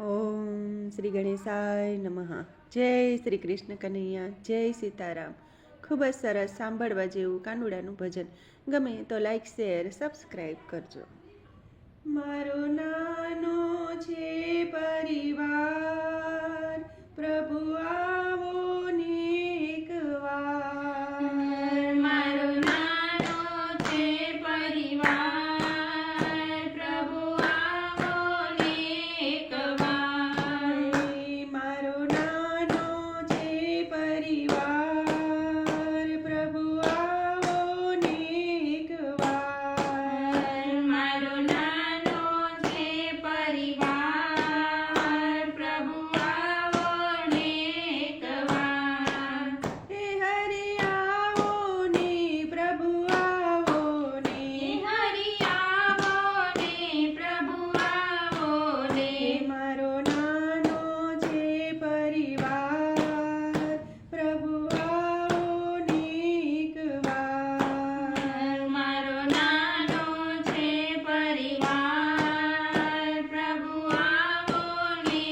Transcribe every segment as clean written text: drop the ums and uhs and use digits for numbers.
ઓમ શ્રી ગણેશાય નમઃ. જય શ્રી કૃષ્ણ કનૈયા, જય સીતારામ. ખૂબ જ સરસ સાંભળવા જેવું કાનુડાનું ભજન. ગમે તો લાઈક શેર સબસ્ક્રાઈબ કરજો. મારો નાનો છે પરિવાર, પ્રભુ આવો ને એકવાર. મારો નાનો છે પરિવાર, પ્રભુ આવો ને એકવાર. મારો નાનો છે પરિવાર, પ્રભુ આવો ને એકવાર. મારો નાનો છે પરિવાર, પ્રભુ આવો ને એકવાર. હે હરિ આવો ને પ્રભુ આવો ને. હરિ આવો ને પ્રભુ આવો ને. મારો નાનો છે પરિવાર, પ્રભુ આવો ને એકવાર. મારો નાનો છે પરિવાર, પ્રભુ આવો ને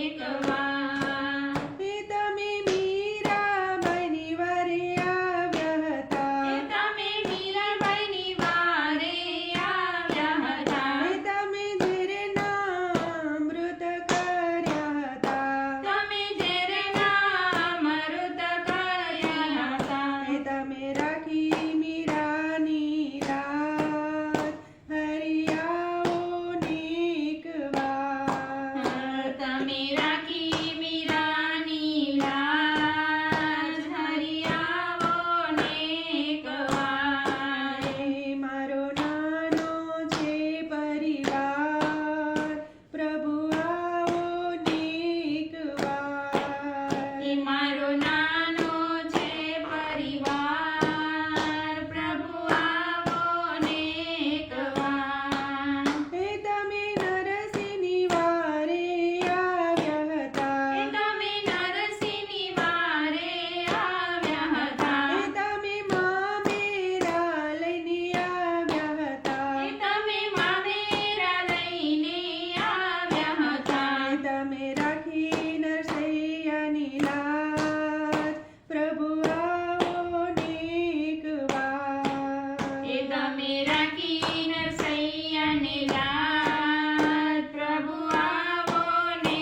એકવાર. હે તમે મીરાબાઈની વારે આવ્યા હતા. તમે મીરાબાઈની વારે આવ્યા હતા. હે તમે ઝેરના અમૃત કર્યા હતા. તમે ઝેરના અમૃત કર્યા હતા. હે તમે રાખી મીરાની રાત, હરિ આવો ને એકવાર. તમે રાખી મીરાની લાજ, હરિ આવો ને એકવાર. હે મારો નાનો છે પરિવાર, પ્રભુ આવો ને એકવાર. મારો નાનો છે પરિવાર, પ્રભુ આવો ને એકવાર. હે તમે નરસિંહની વારે આવ્યા હતા. તમે નરસિંહની વારે આવ્યા હતા. હે તમે મામેરા લઈને આવ્યા હતા. તમે મામેરા લઈને આવ્યા હતા. હે તમે રાખી નરસૈયાની લાજ, પ્રભુ આવો ને એકવાર. તમે રાખી નરસૈયાને લાજ, પ્રભુ આવો ને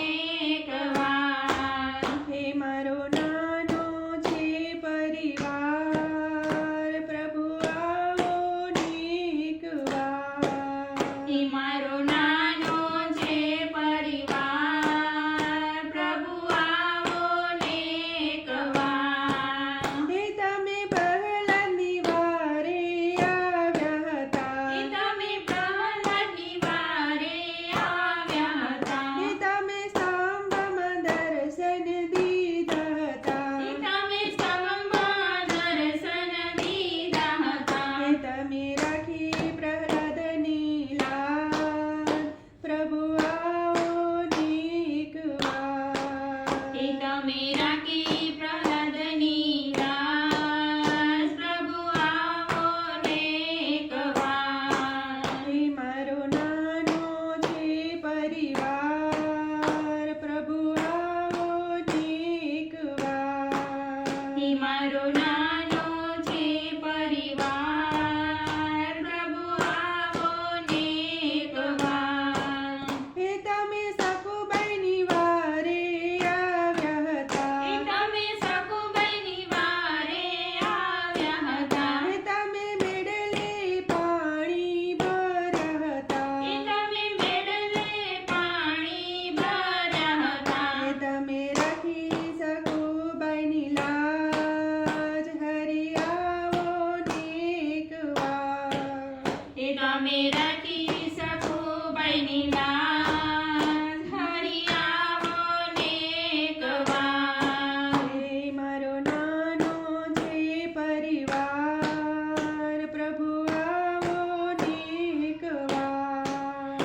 એકવાર. હે મારો નાનો છે પરિવાર, પ્રભુ આવો ને એકવાર. મારો નાનો છે પરિવાર, પ્રભુ આવો ને એકવાર. હે તમે પ્રહલાદની વારે આવ્યા હતા. તમે પ્રહલાદની વારે આવ્યા હતા. હે તમે સાંભમાં દર્શન દીધા હતા. તમે સ્તંભમાં દર્શન દીધા હતા. હે તમે રાખી પ્રહલાદની લાજ, પ્રભુ આવો ને એકવાર. તમે રાખી પ્રહલાદની લાજ, પ્રભુ આવો ને એકવાર. હે મારો નાનો છે પરિવાર, પ્રભુ આવો ને એકવાર. મારો નાનો છે પરિવાર, પ્રભુ આવો ને એકવાર. હે તમે સકુબાઈની વારે આવ્યા હતા. તમે સકુબાઈની વારે આવ્યા હતા. હે તમે મેડલે પાણી ભર્યા હતા. તમે મેડલે પાણી ભર્યા હતા. હે તમે રાખી સકુબાઈની લાજ, હરિ આવો ને એકવાર. તમે રાખી સકુબાઈની લાજ, હરિ આવો ને એકવાર. હે મારો નાનો છે પરિવાર, પ્રભુ આવો ને એકવાર.